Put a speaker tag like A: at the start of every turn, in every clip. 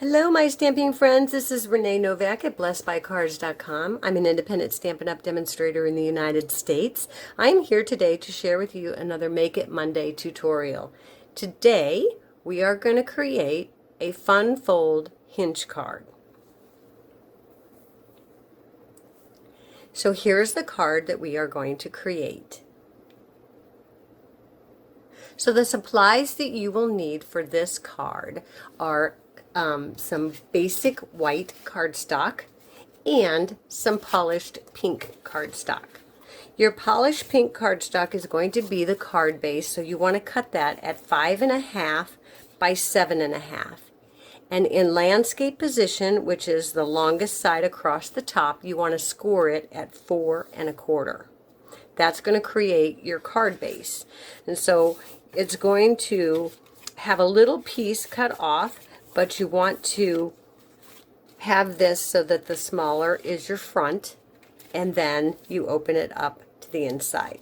A: Hello, my stamping friends. This is Renee Novak at blessedbycards.com. I'm an independent Stampin' Up! Demonstrator in the United States. I'm here today to share with you another Make It Monday tutorial. Today, we are going to create a fun fold hinge card. So here's the card that we are going to create. So the supplies that you will need for this card are some basic white cardstock and some polished pink cardstock. Your polished pink cardstock is going to be the card base, so you want to cut that at 5.5 by 7.5. And in landscape position, which is the longest side across the top, you want to score it at 4.25. That's going to create your card base. And so it's going to have a little piece cut off, but you want to have this so that the smaller is your front, and then you open it up to the inside.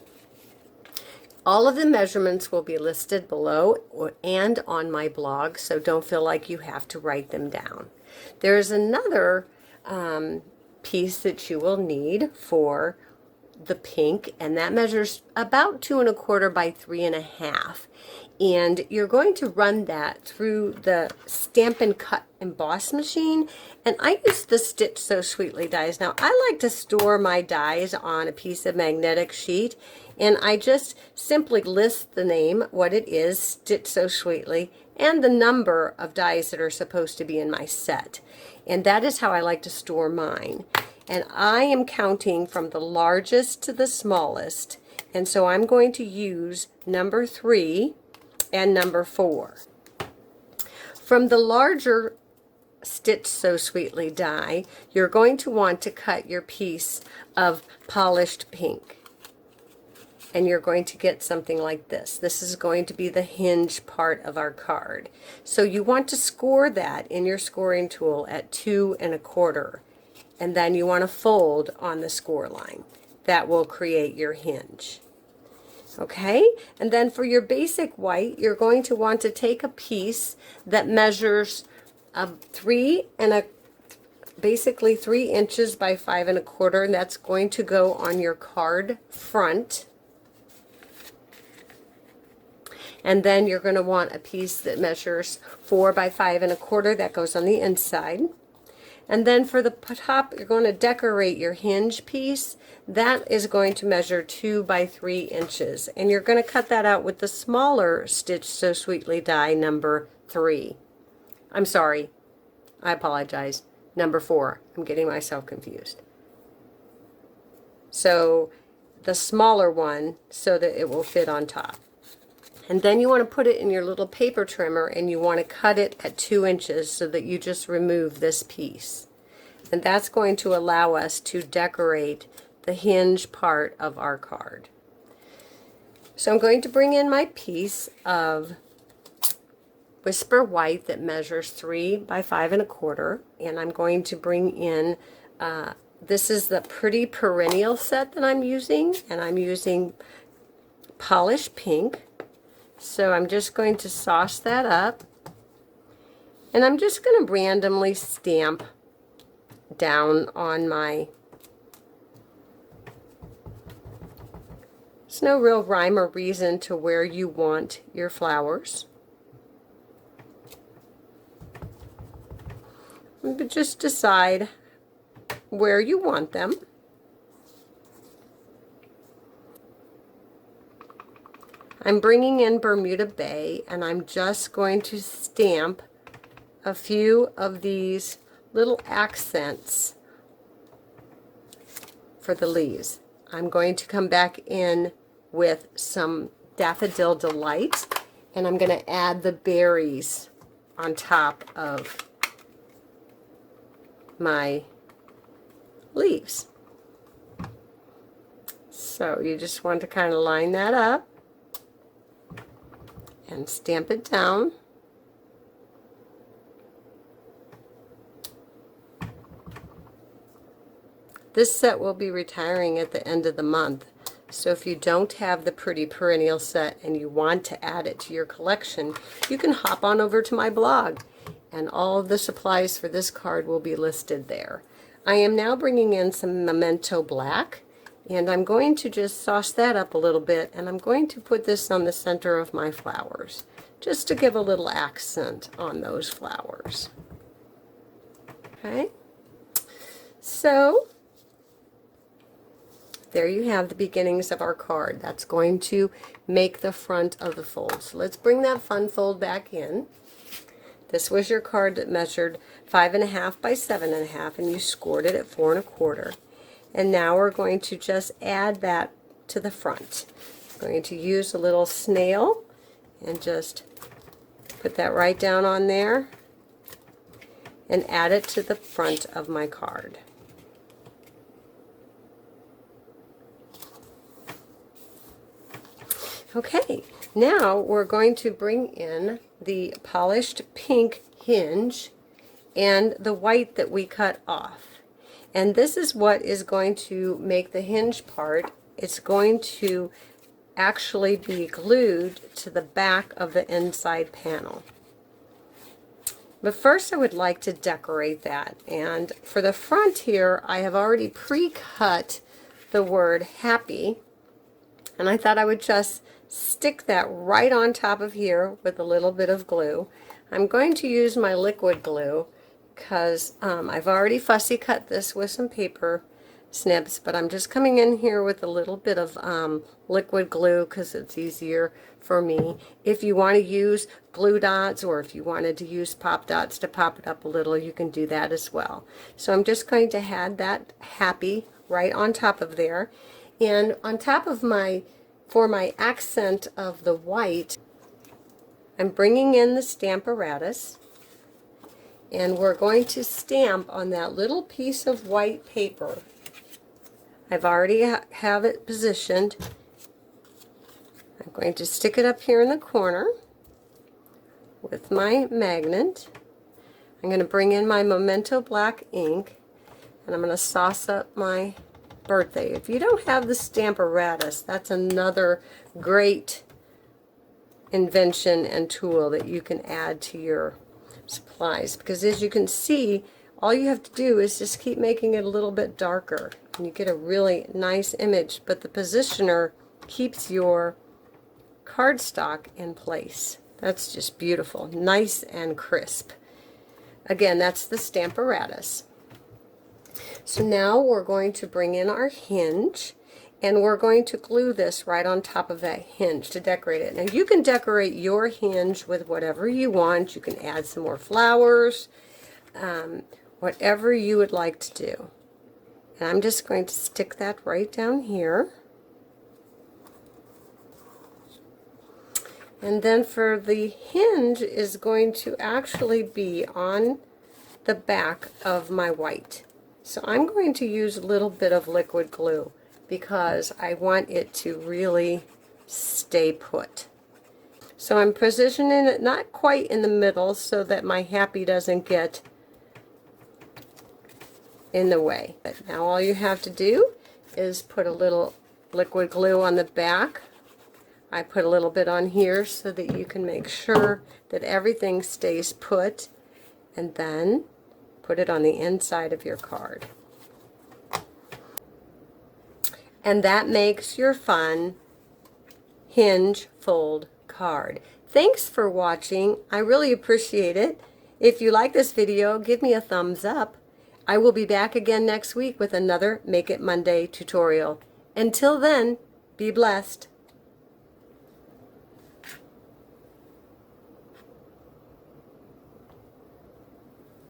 A: All of the measurements will be listed below and on my blog, so don't feel like you have to write them down. There's another piece that you will need for the pink, and that measures about 2.25 by 3.5. And you're going to run that through the Stampin' Cut Emboss machine, and I use the Stitch So Sweetly dies. Now, I like to store my dies on a piece of magnetic sheet, and I just simply list the name, what it is, Stitch So Sweetly, and the number of dies that are supposed to be in my set. And that is how I like to store mine. And I am counting from the largest to the smallest, and so I'm going to use number 3 and number 4. From the larger Stitch So Sweetly die, you're going to want to cut your piece of polished pink. And you're going to get something like this. This is going to be the hinge part of our card. So you want to score that in your scoring tool at 2.25. And then you want to fold on the score line. That will create your hinge. Okay, and then for your basic white, you're going to want to take a piece that measures basically 3 inches by 5.25, and that's going to go on your card front. And then you're going to want a piece that measures 4 by 5.25, that goes on the inside. And then for the top, you're going to decorate your hinge piece. That is going to measure 2 by 3 inches. And you're going to cut that out with the smaller Stitch So Sweetly die number 3. I'm sorry. I apologize. Number 4. I'm getting myself confused. So the smaller one so that it will fit on top. And then you want to put it in your little paper trimmer, and you want to cut it at 2 inches so that you just remove this piece. And that's going to allow us to decorate the hinge part of our card. So I'm going to bring in my piece of Whisper White that measures 3 by 5.25, and I'm going to bring in, this is the Pretty Perennial set that I'm using, and I'm using Polished Pink. So I'm just going to sauce that up, and I'm just going to randomly stamp down on my, there's no real rhyme or reason to where you want your flowers, but just decide where you want them. I'm bringing in Bermuda Bay, and I'm just going to stamp a few of these little accents for the leaves. I'm going to come back in with some Daffodil Delight, and I'm going to add the berries on top of my leaves. So you just want to kind of line that up and stamp it down. This set will be retiring at the end of the month, so if you don't have the Pretty Perennial set and you want to add it to your collection, you can hop on over to my blog and all of the supplies for this card will be listed there. I am now bringing in some Memento Black, and I'm going to just sauce that up a little bit, and I'm going to put this on the center of my flowers, just to give a little accent on those flowers. Okay, so there you have the beginnings of our card. That's going to make the front of the fold. So let's bring that fun fold back in. This was your card that measured 5.5 by 7.5, and you scored it at 4 1/4. And now we're going to just add that to the front. I'm going to use a little snail and just put that right down on there and add it to the front of my card. Okay, now we're going to bring in the polished pink hinge and the white that we cut off. And this is what is going to make the hinge part. It's going to actually be glued to the back of the inside panel. But first I would like to decorate that. And for the front here, I have already pre-cut the word happy. And I thought I would just stick that right on top of here with a little bit of glue. I'm going to use my liquid glue because I've already fussy cut this with some paper snips, but I'm just coming in here with a little bit of liquid glue because it's easier for me. If you want to use glue dots, or if you wanted to use pop dots to pop it up a little, you can do that as well. So I'm just going to add that happy right on top of there. And on top of for my accent of the white, I'm bringing in the Stamparatus, and we're going to stamp on that little piece of white paper. I've already have it positioned. I'm going to stick it up here in the corner with my magnet. I'm going to bring in my Memento Black ink, and I'm going to sauce up my birthday. If you don't have the Stamparatus, that's another great invention and tool that you can add to your supplies, because as you can see, all you have to do is just keep making it a little bit darker and you get a really nice image, but the positioner keeps your cardstock in place. That's just beautiful, nice and crisp. Again, that's the Stamparatus. So now we're going to bring in our hinge, and we're going to glue this right on top of that hinge to decorate it. Now you can decorate your hinge with whatever you want. You can add some more flowers, whatever you would like to do. And I'm just going to stick that right down here. And then for the hinge is going to actually be on the back of my white. So I'm going to use a little bit of liquid glue because I want it to really stay put. So I'm positioning it not quite in the middle so that my happy doesn't get in the way. But now all you have to do is put a little liquid glue on the back. I put a little bit on here so that you can make sure that everything stays put, and then put it on the inside of your card. And that makes your fun hinge fold card. Thanks for watching. I really appreciate it. If you like this video, give me a thumbs up. I will be back again next week with another Make It Monday tutorial. Until then, be blessed.